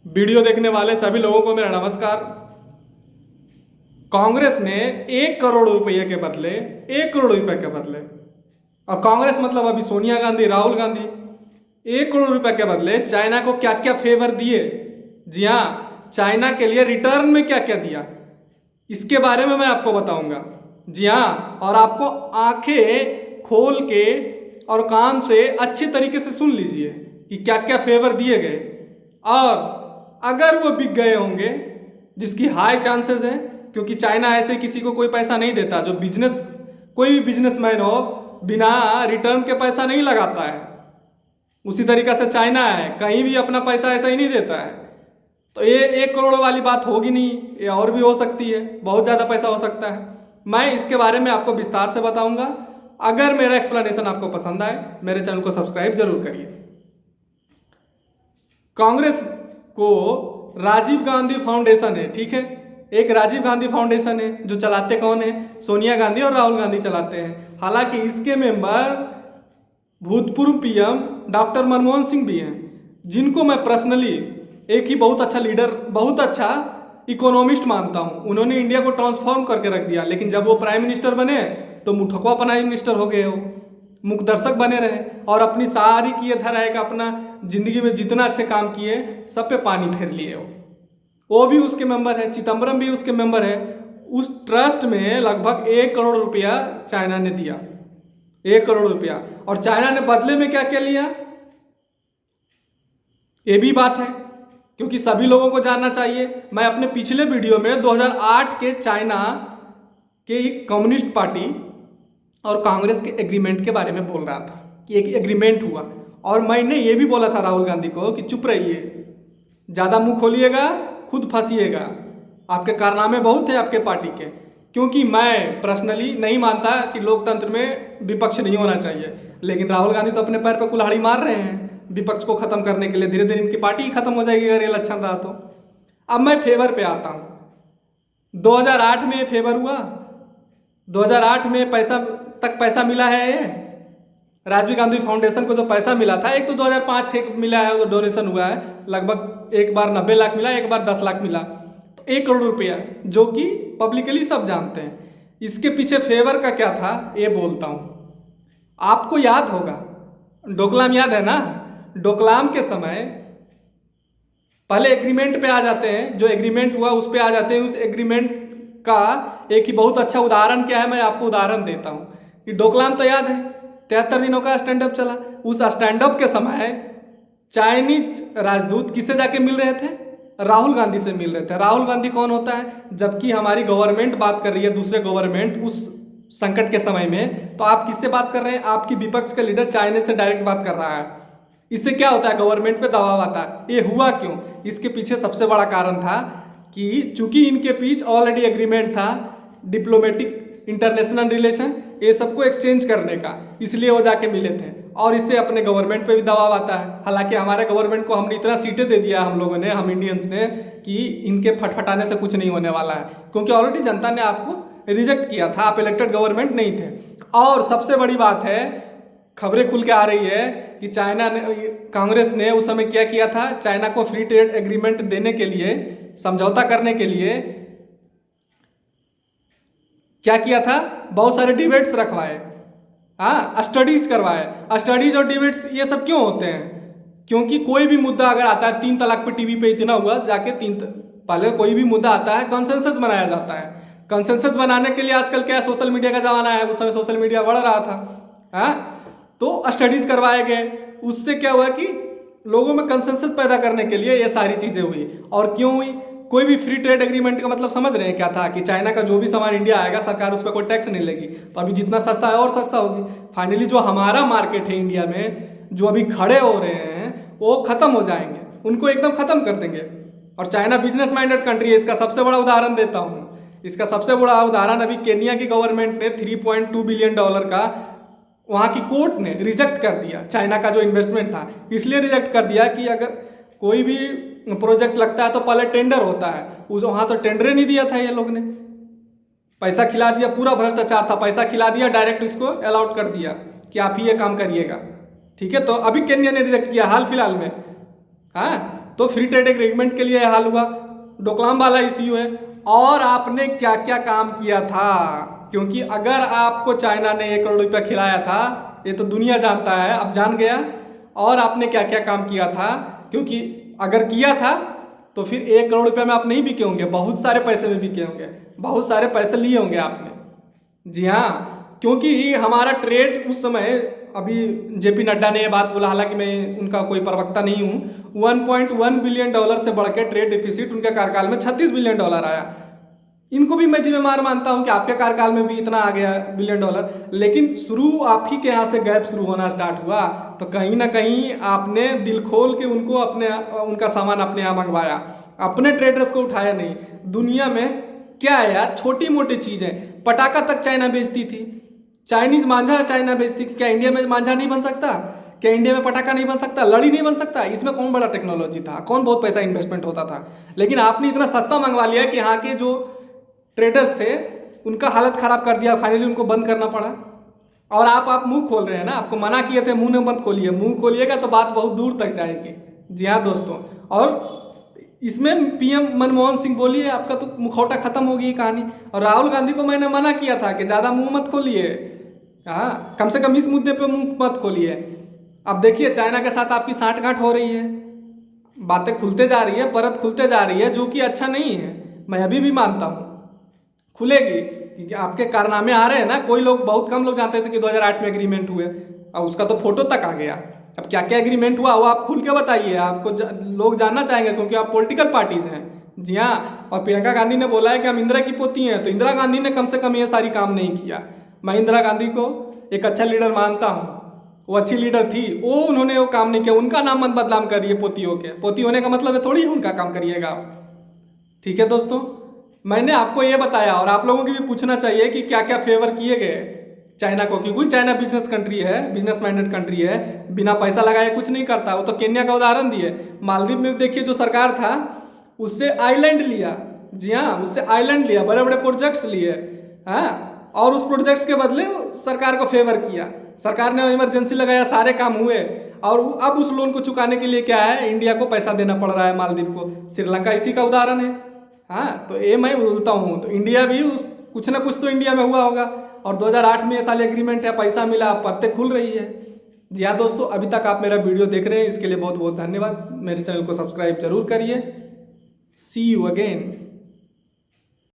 Video देखने वाले सभी लोगों को मेरा नमस्कार। कांग्रेस ने 1 करोड़ रुपये के बदले 1 करोड़ रुपए के बदले, और कांग्रेस मतलब अभी सोनिया गांधी, राहुल गांधी, 1 करोड़ रुपए के बदले चाइना को क्या क्या फेवर दिए। जी हाँ, चाइना के लिए रिटर्न में क्या क्या दिया, इसके बारे में मैं आपको बताऊंगा। जी हाँ, और आपको आंखें खोल के और कान से अच्छे तरीके से सुन लीजिए कि क्या क्या फेवर दिए गए, और अगर वो बिक गए होंगे, जिसकी हाई चांसेस हैं, क्योंकि चाइना ऐसे किसी को कोई पैसा नहीं देता। जो बिजनेस, कोई भी बिजनेसमैन हो बिना रिटर्न के पैसा नहीं लगाता है, उसी तरीका से चाइना है, कहीं भी अपना पैसा ऐसा ही नहीं देता है। तो ये 1 करोड़ वाली बात होगी नहीं, ये और भी हो सकती है, बहुत ज़्यादा पैसा हो सकता है। मैं इसके बारे में आपको विस्तार से बताऊंगा। अगर मेरा एक्सप्लेनेशन आपको पसंद आए, मेरे चैनल को सब्सक्राइब जरूर करिए। कांग्रेस को राजीव गांधी फाउंडेशन है, ठीक है, एक राजीव गांधी फाउंडेशन है जो चलाते कौन है? सोनिया गांधी और राहुल गांधी चलाते हैं। हालांकि इसके मेंबर भूतपूर्व पीएम डॉक्टर मनमोहन सिंह भी हैं, जिनको मैं पर्सनली एक ही बहुत अच्छा लीडर, बहुत अच्छा इकोनॉमिस्ट मानता हूं। उन्होंने इंडिया को ट्रांसफॉर्म करके रख दिया, लेकिन जब वो प्राइम मिनिस्टर बने तो मुठकवा प्राइम मिनिस्टर हो गए, वो मुख दर्शक बने रहे और अपनी सारी किए धराए का अपना जिंदगी में जितना अच्छे काम किए सब पे पानी फेर लिए। वो भी उसके मेंबर है, चिदम्बरम भी उसके मेंबर है। उस ट्रस्ट में लगभग 1 करोड़ रुपया चाइना ने दिया, 1 करोड़ रुपया। और चाइना ने बदले में क्या क्या लिया, ये भी बात है, क्योंकि सभी लोगों को जानना चाहिए। मैं अपने पिछले वीडियो में 2008 के चाइना के कम्युनिस्ट पार्टी और कांग्रेस के एग्रीमेंट के बारे में बोल रहा था कि एक एग्रीमेंट हुआ, और मैंने ये भी बोला था राहुल गांधी को कि चुप रहिए, ज़्यादा मुंह खोलिएगा खुद फंसिएगा। आपके कारनामे बहुत हैं आपके पार्टी के, क्योंकि मैं पर्सनली नहीं मानता कि लोकतंत्र में विपक्ष नहीं होना चाहिए, लेकिन राहुल गांधी तो अपने पैर पर कुल्हाड़ी मार रहे हैं विपक्ष को खत्म करने के लिए। धीरे धीरे इनकी पार्टी ही खत्म हो जाएगी अगर ये लक्षण रहा तो। अब मैं फेवर पे आता हूँ। 2008 में फेवर हुआ, 2008 में पैसा मिला है। ये राजीव गांधी फाउंडेशन को जो पैसा मिला था, एक तो 2005-6 मिला है, वो डोनेशन हुआ है, लगभग एक बार 90 लाख मिला, एक बार 10 लाख मिला, तो 1 करोड़ रुपया, जो कि पब्लिकली सब जानते हैं। इसके पीछे फेवर का क्या था ये बोलता हूँ। आपको याद होगा, डोकलाम याद है ना? डोकलाम के समय पहले एग्रीमेंट पे आ जाते हैं, जो एग्रीमेंट हुआ उस पे आ जाते हैं। उस एग्रीमेंट का एक ही बहुत अच्छा उदाहरण क्या है, मैं आपको उदाहरण देता हूँ कि डोकलाम तो याद है, 73 दिनों का स्टैंड अप चला। उस स्टैंड अप के समय चाइनीज राजदूत किससे जाके मिल रहे थे? राहुल गांधी से मिल रहे थे। राहुल गांधी कौन होता है? जबकि हमारी गवर्नमेंट बात कर रही है, दूसरे गवर्नमेंट उस संकट के समय में, तो आप किससे बात कर रहे हैं? आपकी विपक्ष का लीडर चाइना से डायरेक्ट बात कर रहा है। इससे क्या होता है? गवर्नमेंट पे दबाव आता है। ये हुआ क्यों? इसके पीछे सबसे बड़ा कारण था कि चूंकि इनके बीच ऑलरेडी एग्रीमेंट था, डिप्लोमेटिक इंटरनेशनल रिलेशन, ये सबको एक्सचेंज करने का, इसलिए वो जाके मिले थे। और इससे अपने गवर्नमेंट पे भी दबाव आता है। हालांकि हमारे गवर्नमेंट को हमने इतना सीटें दे दिया हम लोगों ने, हम इंडियंस ने, कि इनके फटफटाने से कुछ नहीं होने वाला है, क्योंकि ऑलरेडी जनता ने आपको रिजेक्ट किया था, आप इलेक्टेड गवर्नमेंट नहीं थे। और सबसे बड़ी बात है, खबरें खुल के आ रही है कि चाइना ने, कांग्रेस ने उस समय क्या किया था, चाइना को फ्री ट्रेड एग्रीमेंट देने के लिए, समझौता करने के लिए क्या किया था? बहुत सारे डिबेट्स रखवाए, हाँ, स्टडीज करवाए। स्टडीज और डिबेट्स ये सब क्यों होते हैं? क्योंकि कोई भी मुद्दा अगर आता है, 3 तलाक पे टीवी पे इतना हुआ, जाके पहले कोई भी मुद्दा आता है कंसेंसस बनाया जाता है। कंसेंसस बनाने के लिए आजकल क्या है, सोशल मीडिया का जमाना है, उस समय सोशल मीडिया बढ़ रहा था, हाँ, तो स्टडीज करवाए गए। उससे क्या हुआ कि लोगों में कंसेंसस पैदा करने के लिए ये सारी चीजें हुई। और क्यों हुई? कोई भी फ्री ट्रेड एग्रीमेंट का मतलब समझ रहे हैं क्या था? कि चाइना का जो भी सामान इंडिया आएगा, सरकार उस पर कोई टैक्स नहीं लेगी, तो अभी जितना सस्ता है और सस्ता होगी। फाइनली जो हमारा मार्केट है इंडिया में, जो अभी खड़े हो रहे हैं, वो खत्म हो जाएंगे, उनको एकदम खत्म कर देंगे। और चाइना बिजनेस माइंडेड कंट्री है। इसका सबसे बड़ा उदाहरण देता हूँ। इसका सबसे बड़ा उदाहरण, अभी केन्या की गवर्नमेंट ने $3.2 बिलियन का, वहाँ की कोर्ट ने रिजेक्ट कर दिया चाइना का जो इन्वेस्टमेंट था। इसलिए रिजेक्ट कर दिया कि अगर कोई भी प्रोजेक्ट लगता है तो पहले टेंडर होता है, उस वहाँ तो टेंडर ही नहीं दिया था। ये लोग ने पैसा खिला दिया, पूरा भ्रष्टाचार था, पैसा खिला दिया, डायरेक्ट इसको अलाउड कर दिया कि आप ही ये काम करिएगा, ठीक है। तो अभी केन्या ने रिजेक्ट किया हाल फिलहाल में, हाँ, तो फ्री ट्रेड एग्रीमेंट के लिए यह हाल हुआ, डोकलाम वाला इश्यू है। और आपने क्या क्या काम किया था, क्योंकि अगर आपको चाइना ने 1 करोड़ रुपया खिलाया था ये तो दुनिया जानता है, अब जान गया। और आपने क्या क्या काम किया था, क्योंकि अगर किया था तो फिर 1 करोड़ रुपया में आप नहीं बिके होंगे, बहुत सारे पैसे में बिके होंगे, बहुत सारे पैसे लिए होंगे आपने। जी हाँ, क्योंकि हमारा ट्रेड उस समय, अभी जेपी नड्डा ने ये बात बोला, हालांकि मैं उनका कोई प्रवक्ता नहीं हूँ, 1.1 बिलियन डॉलर से बढ़ के ट्रेड डिफिसिट उनके कार्यकाल में 36 बिलियन डॉलर आया। इनको भी मैं जिम्मेदार मानता हूं कि आपके कार्यकाल में भी इतना आ गया बिलियन डॉलर, लेकिन शुरू आप ही के यहाँ से गैप शुरू होना स्टार्ट हुआ। तो कहीं ना कहीं आपने दिल खोल के उनको उनका सामान अपने यहाँ मंगवाया, अपने ट्रेडर्स को उठाया नहीं। दुनिया में क्या है यार, छोटी मोटी चीज़ें, पटाखा तक चाइना बेचती थी, चाइनीज मांझा चाइना बेचती थी। क्या इंडिया में मांझा नहीं बन सकता? क्या इंडिया में पटाखा नहीं बन सकता? लड़ी नहीं बन सकता? इसमें कौन बड़ा टेक्नोलॉजी था, कौन बहुत पैसा इन्वेस्टमेंट होता था? लेकिन आपने इतना सस्ता मंगवा लिया कि यहाँ के जो ट्रेडर्स थे उनका हालत खराब कर दिया, फाइनली उनको बंद करना पड़ा। और आप मुंह खोल रहे हैं ना, आपको मना किए थे मुंह ने मत खोलिए, मुंह खोलिएगा तो बात बहुत दूर तक जाएगी। जी हाँ दोस्तों, और इसमें पीएम मनमोहन सिंह बोलिए, आपका तो मुखौटा खत्म हो गई कहानी। और राहुल गांधी को मैंने मना किया था कि ज़्यादा मुंह मत खोलिए, हाँ कम से कम इस मुद्दे पे मुंह मत खोलिए। अब देखिए चाइना के साथ आपकी सांठगांठ हो रही है, बातें खुलते जा रही है, परत खुलते जा रही है, जो कि अच्छा नहीं है। मैं अभी भी मानता हूँ खुलेगी, क्योंकि आपके कारनामे आ रहे हैं ना। कोई लोग, बहुत कम लोग जानते थे कि 2008 में एग्रीमेंट हुए, और उसका तो फोटो तक आ गया। अब क्या क्या एग्रीमेंट हुआ वो आप खुल के बताइए, आपको लोग जानना चाहेंगे, क्योंकि आप पॉलिटिकल पार्टीज हैं। जी हाँ, और प्रियंका गांधी ने बोला है कि हम इंदिरा की पोती हैं, तो इंदिरा गांधी ने कम से कम ये सारी काम नहीं किया। मैं इंदिरा गांधी को एक अच्छा लीडर मानता हूँ, वो अच्छी लीडर थी, वो उन्होंने वो काम नहीं किया। उनका नाम मत बदनाम करिए पोती होके, पोती होने का मतलब है थोड़ी उनका काम करिएगा आप। ठीक है दोस्तों, मैंने आपको ये बताया, और आप लोगों की भी पूछना चाहिए कि क्या क्या फेवर किए गए चाइना को, क्योंकि चाइना बिजनेस कंट्री है, बिजनेस माइंडेड कंट्री है, बिना पैसा लगाए कुछ नहीं करता। वो तो केन्या का उदाहरण दिए, मालदीव में देखिए जो सरकार था उससे आइलैंड लिया। जी हाँ, उससे आइलैंड लिया, बड़े बड़े प्रोजेक्ट्स लिए, हाँ, और उस प्रोजेक्ट्स के बदले सरकार को फेवर किया, सरकार ने इमरजेंसी लगाया, सारे काम हुए। और अब उस लोन को चुकाने के लिए क्या है, इंडिया को पैसा देना पड़ रहा है मालदीव को। श्रीलंका इसी का उदाहरण है। हाँ, तो ये मैं बोलता हूँ, तो इंडिया भी कुछ ना कुछ तो इंडिया में हुआ होगा। और 2008 में ये साल एग्रीमेंट है, पैसा मिला, परतें खुल रही है। जी हाँ दोस्तों, अभी तक आप मेरा वीडियो देख रहे हैं, इसके लिए बहुत बहुत धन्यवाद। मेरे चैनल को सब्सक्राइब जरूर करिए। सी यू अगेन।